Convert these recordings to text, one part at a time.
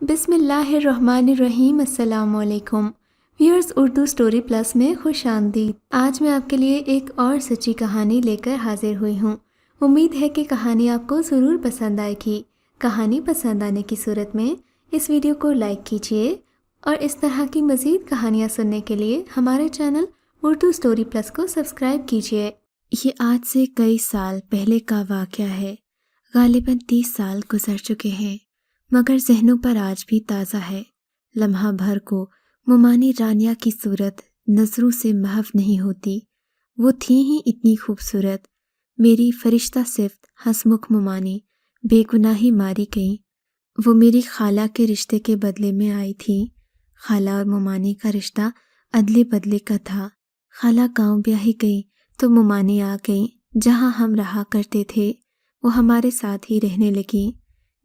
بسم اللہ الرحمن الرحیم۔ السلام علیکم ویورز، اردو سٹوری پلس میں خوش آمدید۔ آج میں آپ کے لیے ایک اور سچی کہانی لے کر حاضر ہوئی ہوں۔ امید ہے کہ کہانی آپ کو ضرور پسند آئے گی۔ کہانی پسند آنے کی صورت میں اس ویڈیو کو لائک کیجیے اور اس طرح کی مزید کہانیاں سننے کے لیے ہمارے چینل اردو سٹوری پلس کو سبسکرائب کیجیے۔ یہ آج سے کئی سال پہلے کا واقعہ ہے۔ غالباً 30 سال گزر چکے ہیں، مگر ذہنوں پر آج بھی تازہ ہے۔ لمحہ بھر کو مومانی رانیہ کی صورت نظروں سے محو نہیں ہوتی۔ وہ تھیں ہی اتنی خوبصورت، میری فرشتہ صفت ہنسمکھ مومانی بے گناہی ماری گئیں۔ وہ میری خالہ کے رشتے کے بدلے میں آئی تھیں۔ خالہ اور مومانی کا رشتہ ادلے بدلے کا تھا۔ خالہ گاؤں بیاہی گئی تو مومانی آ گئیں۔ جہاں ہم رہا کرتے تھے وہ ہمارے ساتھ ہی رہنے لگیں۔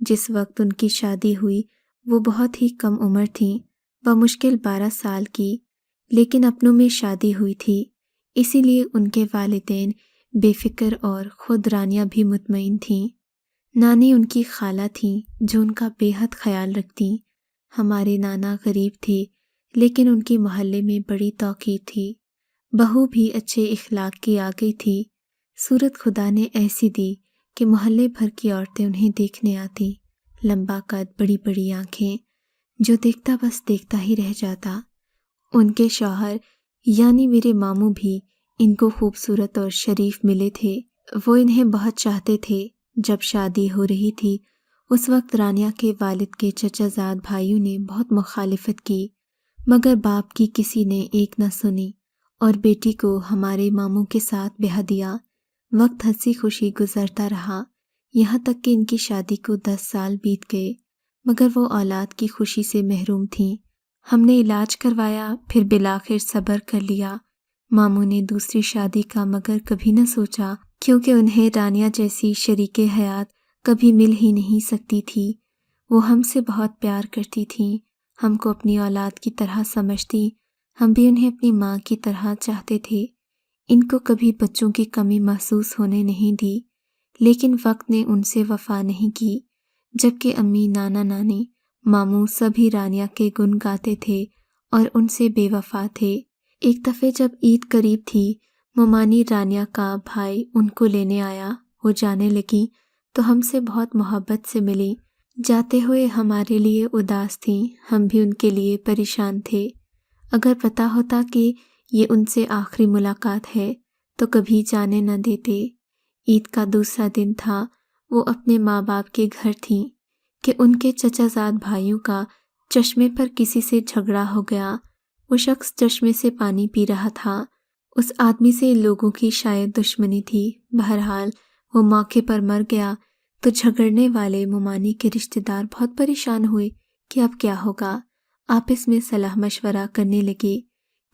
جس وقت ان کی شادی ہوئی وہ بہت ہی کم عمر تھیں، بمشکل 12 سال کی، لیکن اپنوں میں شادی ہوئی تھی، اسی لیے ان کے والدین بے فکر اور خود رانیہ بھی مطمئن تھیں۔ نانی ان کی خالہ تھیں جو ان کا بے حد خیال رکھتیں۔ ہمارے نانا غریب تھے لیکن ان کی محلے میں بڑی توقیر تھی۔ بہو بھی اچھے اخلاق کی آ گئی تھی۔ صورت خدا نے ایسی دی کہ محلے بھر کی عورتیں انہیں دیکھنے آتی۔ لمبا قد، بڑی بڑی آنکھیں، جو دیکھتا بس دیکھتا ہی رہ جاتا۔ ان کے شوہر یعنی میرے ماموں بھی ان کو خوبصورت اور شریف ملے تھے۔ وہ انہیں بہت چاہتے تھے۔ جب شادی ہو رہی تھی اس وقت رانیہ کے والد کے چچا زاد بھائیوں نے بہت مخالفت کی، مگر باپ کی کسی نے ایک نہ سنی اور بیٹی کو ہمارے ماموں کے ساتھ بیاہ دیا۔ وقت ہنسی خوشی گزرتا رہا، یہاں تک کہ ان کی شادی کو 10 سال بیت گئے، مگر وہ اولاد کی خوشی سے محروم تھیں۔ ہم نے علاج کروایا، پھر بالآخر صبر کر لیا۔ ماموں نے دوسری شادی کا مگر کبھی نہ سوچا، کیونکہ انہیں رانیہ جیسی شریک حیات کبھی مل ہی نہیں سکتی تھی۔ وہ ہم سے بہت پیار کرتی تھیں، ہم کو اپنی اولاد کی طرح سمجھتی، ہم بھی انہیں اپنی ماں کی طرح چاہتے تھے۔ ان کو کبھی بچوں کی کمی محسوس ہونے نہیں دی، لیکن وقت نے ان سے وفا نہیں کی۔ جبکہ امی، نانا، نانی، ماموں سبھی رانیہ کے گن گاتے تھے اور ان سے بے وفا تھے۔ ایک دفعہ جب عید قریب تھی، مومانی رانیہ کا بھائی ان کو لینے آیا۔ وہ جانے لگی تو ہم سے بہت محبت سے ملی۔ جاتے ہوئے ہمارے لیے اداس تھیں، ہم بھی ان کے لیے پریشان تھے۔ اگر پتہ ہوتا کہ یہ ان سے آخری ملاقات ہے تو کبھی جانے نہ دیتے۔ عید کا دوسرا دن تھا، وہ اپنے ماں باپ کے گھر تھیں کہ ان کے چچا زاد بھائیوں کا چشمے پر کسی سے جھگڑا ہو گیا۔ وہ شخص چشمے سے پانی پی رہا تھا۔ اس آدمی سے ان لوگوں کی شاید دشمنی تھی۔ بہرحال وہ موقع پر مر گیا تو جھگڑنے والے مومانی کے رشتہ دار بہت پریشان ہوئے کہ اب کیا ہوگا۔ آپس میں صلاح مشورہ کرنے لگے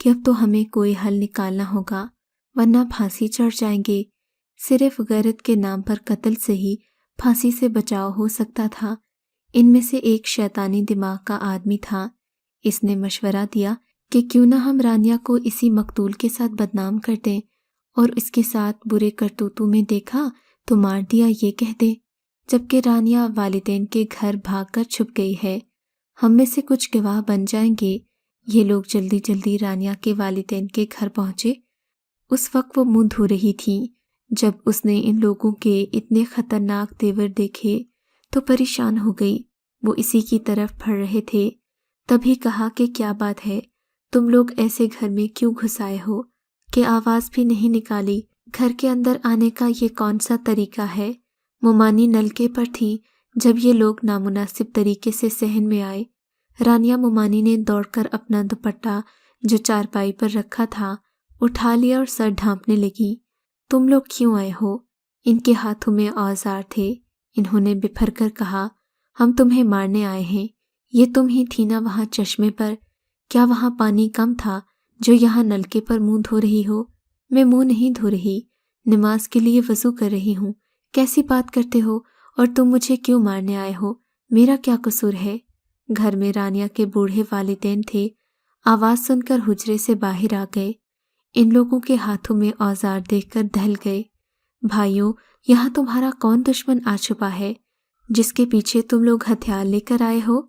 کہ اب تو ہمیں کوئی حل نکالنا ہوگا ورنہ پھانسی چڑھ جائیں گے۔ صرف غیرت کے نام پر قتل سے ہی پھانسی سے بچاؤ ہو سکتا تھا۔ ان میں سے ایک شیطانی دماغ کا آدمی تھا۔ اس نے مشورہ دیا کہ کیوں نہ ہم رانیہ کو اسی مقتول کے ساتھ بدنام کر دیں اور اس کے ساتھ برے کرتوتوں میں دیکھا تو مار دیا یہ کہہ دیں، جبکہ رانیہ والدین کے گھر بھاگ کر چھپ گئی ہے۔ ہم میں سے کچھ گواہ بن جائیں گے۔ یہ لوگ جلدی جلدی رانیہ کے والدین کے گھر پہنچے۔ اس وقت وہ منہ دھو رہی تھیں۔ جب اس نے ان لوگوں کے اتنے خطرناک تیور دیکھے تو پریشان ہو گئی۔ وہ اسی کی طرف بڑھ رہے تھے، تبھی کہا کہ کیا بات ہے، تم لوگ ایسے گھر میں کیوں گھس آئے ہو کہ آواز بھی نہیں نکالی؟ گھر کے اندر آنے کا یہ کون سا طریقہ ہے؟ مومانی نلکے پر تھی جب یہ لوگ نامناسب طریقے سے صحن میں آئے۔ رانیہ مومانی نے دوڑ کر اپنا دوپٹہ جو چارپائی پر رکھا تھا اٹھا لیا اور سر ڈھانپنے لگی۔ تم لوگ کیوں آئے ہو؟ ان کے ہاتھوں میں اوزار تھے۔ انہوں نے بپھر کر کہا، ہم تمہیں مارنے آئے ہیں۔ یہ تم ہی تھی نا وہاں چشمے پر؟ کیا وہاں پانی کم تھا جو یہاں نلکے پر منہ دھو رہی ہو؟ میں منہ نہیں دھو رہی، نماز کے لیے وضو کر رہی ہوں۔ کیسی بات کرتے ہو؟ اور تم مجھے کیوں مارنے آئے ہو؟ میرا کیا قصور ہے؟ گھر میں رانیہ کے بوڑھے والدین تھے۔ آواز سن کر حجرے سے باہر آ گئے۔ ان لوگوں کے ہاتھوں میں اوزار دیکھ کر دہل گئے۔ بھائیوں، یہاں تمہارا کون دشمن آ چھپا ہے جس کے پیچھے تم لوگ ہتھیار لے کر آئے ہو؟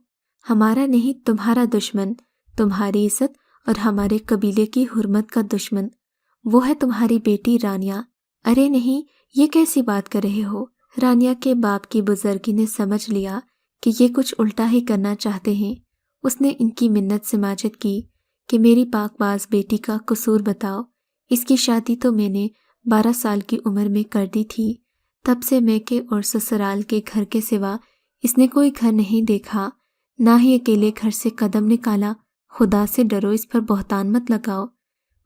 ہمارا نہیں تمہارا دشمن، تمہاری عزت اور ہمارے قبیلے کی حرمت کا دشمن، وہ ہے تمہاری بیٹی رانیا۔ ارے نہیں، یہ کیسی بات کر رہے ہو؟ رانیا کے باپ کی بزرگی نے سمجھ لیا کہ یہ کچھ الٹا ہی کرنا چاہتے ہیں۔ اس نے ان کی منت سماجت کی کہ میری پاک باز بیٹی کا قصور بتاؤ۔ اس کی شادی تو میں نے 12 سال کی عمر میں کر دی تھی، تب سے میکے اور سسرال کے گھر کے سوا اس نے کوئی گھر نہیں دیکھا، نہ ہی اکیلے گھر سے قدم نکالا۔ خدا سے ڈرو، اس پر بہتان مت لگاؤ۔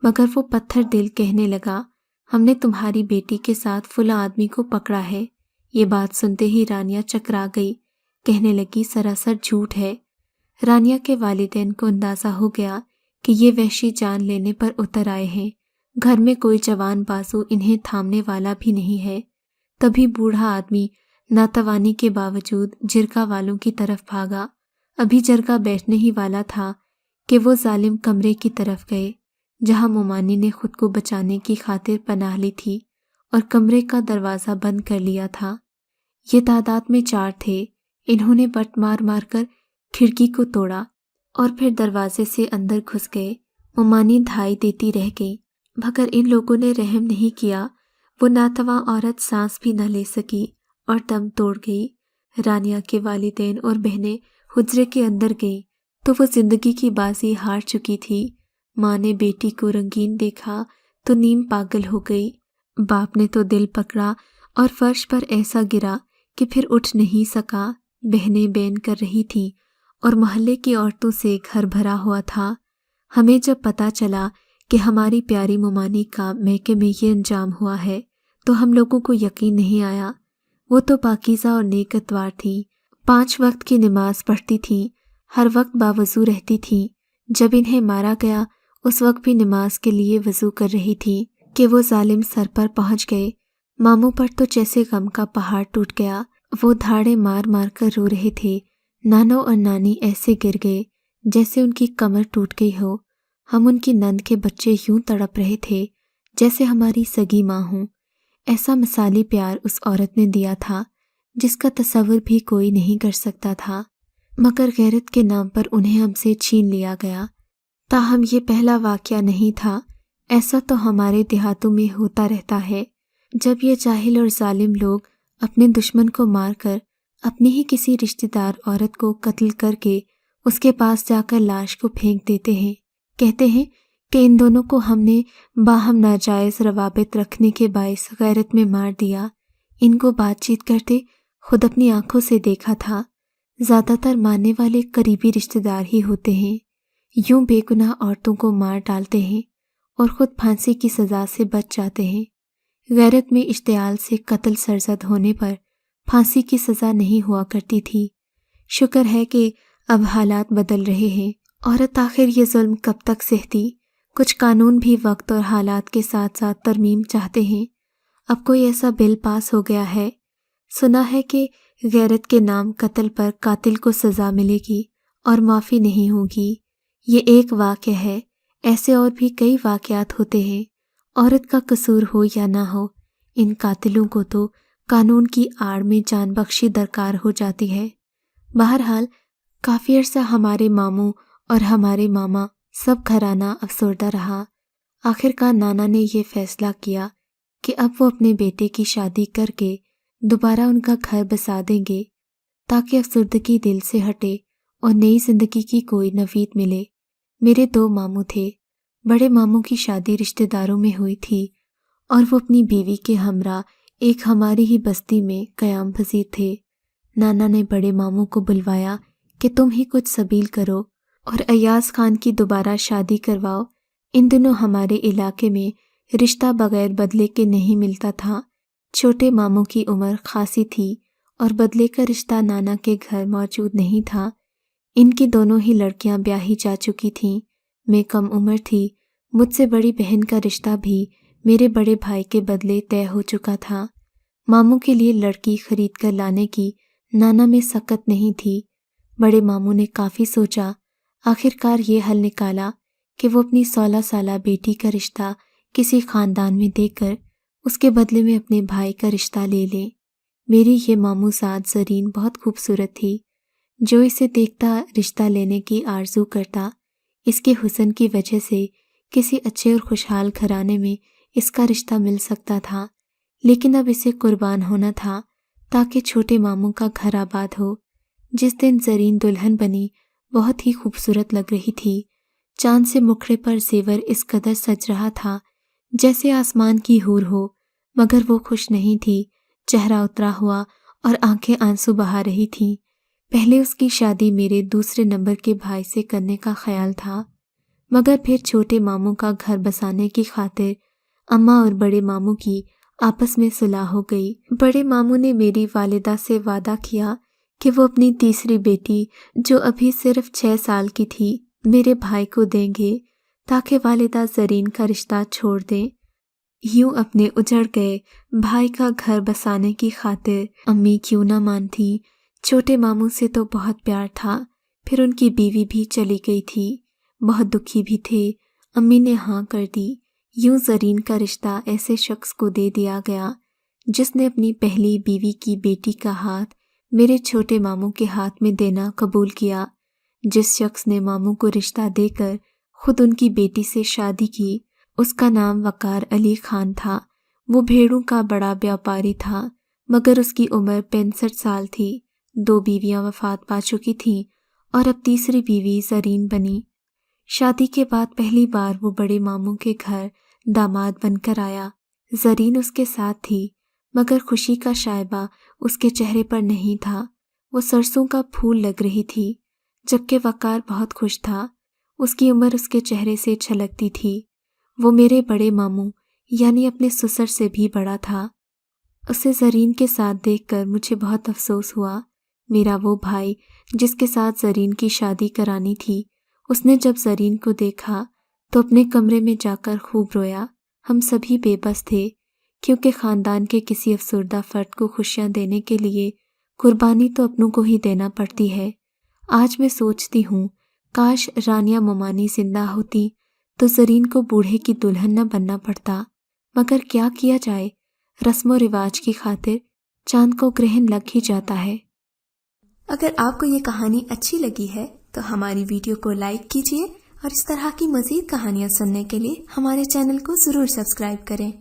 مگر وہ پتھر دل کہنے لگا، ہم نے تمہاری بیٹی کے ساتھ فلاں آدمی کو پکڑا ہے۔ یہ بات سنتے ہی رانیا چکرا گئی، کہنے لگی سراسر جھوٹ ہے۔ رانیا کے والدین کو اندازہ ہو گیا کہ یہ وحشی جان لینے پر اتر آئے ہیں، گھر میں کوئی جوان بازو انہیں تھامنے والا بھی نہیں ہے۔ تبھی بوڑھا آدمی ناتوانی کے باوجود جرگہ والوں کی طرف بھاگا۔ ابھی جرگہ بیٹھنے ہی والا تھا کہ وہ ظالم کمرے کی طرف گئے جہاں مومانی نے خود کو بچانے کی خاطر پناہ لی تھی، اور کمرے کا دروازہ بند کر لیا تھا۔ یہ تعداد میں 4 تھے۔ انہوں نے بٹ مار مار کر کھڑکی کو توڑا اور پھر دروازے سے اندر گھس گئے۔ مومانی دھائی دیتی رہ گئی، مگر ان لوگوں نے رحم نہیں کیا۔ وہ ناتواں عورت سانس بھی نہ لے سکی اور دم توڑ گئی۔ رانیا کے والدین اور بہنیں حجرے کے اندر گئیں تو وہ زندگی کی بازی ہار چکی تھی۔ ماں نے بیٹی کو رنگین دیکھا تو نیم پاگل ہو گئی۔ باپ نے تو دل پکڑا اور فرش پر ایسا گرا کہ پھر اٹھ نہیں سکا۔ بہنیں بین کر رہی تھیں اور محلے کی عورتوں سے گھر بھرا ہوا تھا۔ ہمیں جب پتہ چلا کہ ہماری پیاری مومانی کا میکے میں یہ انجام ہوا ہے تو ہم لوگوں کو یقین نہیں آیا۔ وہ تو پاکیزہ اور نیک اتوار تھیں، 5 وقت کی نماز پڑھتی تھیں، ہر وقت باوضو رہتی تھیں۔ جب انہیں مارا گیا اس وقت بھی نماز کے لیے وضو کر رہی تھیں کہ وہ ظالم سر پر پہنچ گئے۔ ماموں پر تو جیسے غم کا پہاڑ ٹوٹ گیا، وہ دھاڑے مار مار کر رو رہے تھے۔ نانو اور نانی ایسے گر گئے جیسے ان کی کمر ٹوٹ گئی ہو۔ ہم ان کی نند کے بچے یوں تڑپ رہے تھے جیسے ہماری سگی ماں ہوں۔ ایسا مثالی پیار اس عورت نے دیا تھا جس کا تصور بھی کوئی نہیں کر سکتا تھا، مگر غیرت کے نام پر انہیں ہم سے چھین لیا گیا۔ تاہم یہ پہلا واقعہ نہیں تھا، ایسا تو ہمارے دیہاتوں میں ہوتا رہتا ہے۔ جب یہ جاہل اور ظالم لوگ اپنے دشمن کو مار کر اپنی ہی کسی رشتہ دار عورت کو قتل کر کے اس کے پاس جا کر لاش کو پھینک دیتے ہیں، کہتے ہیں کہ ان دونوں کو ہم نے باہم ناجائز روابط رکھنے کے باعث غیرت میں مار دیا۔ ان کو بات چیت کرتے خود اپنی آنکھوں سے دیکھا تھا۔ زیادہ تر ماننے والے قریبی رشتہ دار ہی ہوتے ہیں۔ یوں بے گناہ عورتوں کو مار ڈالتے ہیں اور خود پھانسی کی سزا سے بچ جاتے ہیں۔ غیرت میں اشتعال سے قتل سرزد ہونے پر پھانسی کی سزا نہیں ہوا کرتی تھی۔ شکر ہے کہ اب حالات بدل رہے ہیں۔ عورت آخر یہ ظلم کب تک سہتی؟ کچھ قانون بھی وقت اور حالات کے ساتھ ساتھ ترمیم چاہتے ہیں۔ اب کوئی ایسا بل پاس ہو گیا ہے، سنا ہے کہ غیرت کے نام قتل پر قاتل کو سزا ملے گی اور معافی نہیں ہوگی۔ یہ ایک واقعہ ہے، ایسے اور بھی کئی واقعات ہوتے ہیں۔ عورت کا قصور ہو یا نہ ہو، ان قاتلوں کو تو قانون کی آڑ میں جان بخشی درکار ہو جاتی ہے۔ بہرحال کافی عرصہ ہمارے ماموں اور ہمارے ماما سب گھرانہ افسردہ رہا۔ آخرکار نانا نے یہ فیصلہ کیا کہ اب وہ اپنے بیٹے کی شادی کر کے دوبارہ ان کا گھر بسا دیں گے تاکہ افسردگی دل سے ہٹے اور نئی زندگی کی کوئی نوید ملے۔ میرے 2 ماموں تھے۔ بڑے ماموں کی شادی رشتہ داروں میں ہوئی تھی اور وہ اپنی بیوی کے ہمراہ ایک ہماری ہی بستی میں قیام پذیر تھے۔ نانا نے بڑے ماموں کو بلوایا کہ تم ہی کچھ سبیل کرو اور ایاز خان کی دوبارہ شادی کرواؤ۔ ان دنوں ہمارے علاقے میں رشتہ بغیر بدلے کے نہیں ملتا تھا۔ چھوٹے ماموں کی عمر خاصی تھی اور بدلے کا رشتہ نانا کے گھر موجود نہیں تھا۔ ان کی دونوں ہی لڑکیاں بیاہی جا چکی تھیں۔ میں کم عمر تھی۔ مجھ سے بڑی بہن کا رشتہ بھی میرے بڑے بھائی کے بدلے طے ہو چکا تھا۔ ماموں کے لیے لڑکی خرید کر لانے کی نانا میں سکت نہیں تھی۔ بڑے ماموں نے کافی سوچا، آخرکار یہ حل نکالا کہ وہ اپنی 16 سالہ بیٹی کا رشتہ کسی خاندان میں دے کر اس کے بدلے میں اپنے بھائی کا رشتہ لے لیں۔ میری یہ ماموں زاد زرین بہت خوبصورت تھی۔ جو اسے دیکھتا رشتہ لینے کی آرزو کرتا۔ اس کے حسن کی وجہ سے کسی اچھے اور خوشحال گھرانے میں اس کا رشتہ مل سکتا تھا، لیکن اب اسے قربان ہونا تھا تاکہ چھوٹے ماموں کا گھر آباد ہو۔ جس دن زرین دلہن بنی بہت ہی خوبصورت لگ رہی تھی۔ چاند سے مکھڑے پر زیور اس قدر سج رہا تھا جیسے آسمان کی حور ہو، مگر وہ خوش نہیں تھی۔ چہرہ اترا ہوا اور آنکھیں آنسو بہا رہی تھیں۔ پہلے اس کی شادی میرے دوسرے نمبر کے بھائی سے کرنے کا خیال تھا، مگر پھر چھوٹے ماموں کا گھر بسانے کی خاطر اماں اور بڑے ماموں کی آپس میں صلح ہو گئی۔ بڑے ماموں نے میری والدہ سے وعدہ کیا کہ وہ اپنی تیسری بیٹی جو ابھی صرف 6 سال کی تھی میرے بھائی کو دیں گے تاکہ والدہ زرین کا رشتہ چھوڑ دیں۔ یوں اپنے اجڑ گئے بھائی کا گھر بسانے کی خاطر امی کیوں نہ مانتی۔ چھوٹے ماموں سے تو بہت پیار تھا، پھر ان کی بیوی بھی چلی گئی تھی، بہت دکھی بھی تھے۔ امی نے ہاں کر دی۔ یوں زرین کا رشتہ ایسے شخص کو دے دیا گیا جس نے اپنی پہلی بیوی کی بیٹی کا ہاتھ میرے چھوٹے ماموں کے ہاتھ میں دینا قبول کیا۔ جس شخص نے ماموں کو رشتہ دے کر خود ان کی بیٹی سے شادی کی اس کا نام وقار علی خان تھا۔ وہ بھیڑوں کا بڑا بیاپاری تھا، مگر اس کی عمر 65 سال تھی۔ 2 بیویاں وفات پا چکی تھیں اور اب تیسری بیوی زرین بنی۔ شادی کے بعد پہلی بار وہ بڑے ماموں کے گھر داماد بن کر آیا۔ زرین اس کے ساتھ تھی، مگر خوشی کا شائبہ اس کے چہرے پر نہیں تھا۔ وہ سرسوں کا پھول لگ رہی تھی، جبکہ وقار بہت خوش تھا۔ اس کی عمر اس کے چہرے سے چھلکتی تھی۔ وہ میرے بڑے ماموں یعنی اپنے سسر سے بھی بڑا تھا۔ اسے زرین کے ساتھ دیکھ کر مجھے بہت افسوس ہوا۔ میرا وہ بھائی جس کے ساتھ زرین کی شادی کرانی تھی، اس نے جب زرین کو دیکھا تو اپنے کمرے میں جا کر خوب رویا۔ ہم سبھی بے بس تھے، کیونکہ خاندان کے کسی افسردہ فرد کو خوشیاں دینے کے لیے قربانی تو اپنوں کو ہی دینا پڑتی ہے۔ آج میں سوچتی ہوں کاش رانیہ مومانی زندہ ہوتی تو زرین کو بوڑھے کی دلہن نہ بننا پڑتا، مگر کیا کیا جائے، رسم و رواج کی خاطر چاند کو گرہن لگ ہی جاتا ہے۔ اگر آپ کو یہ کہانی اچھی لگی ہے تو ہماری ویڈیو کو لائک کیجیے اور اس طرح کی مزید کہانیاں سننے کے لیے ہمارے چینل کو ضرور سبسکرائب کریں۔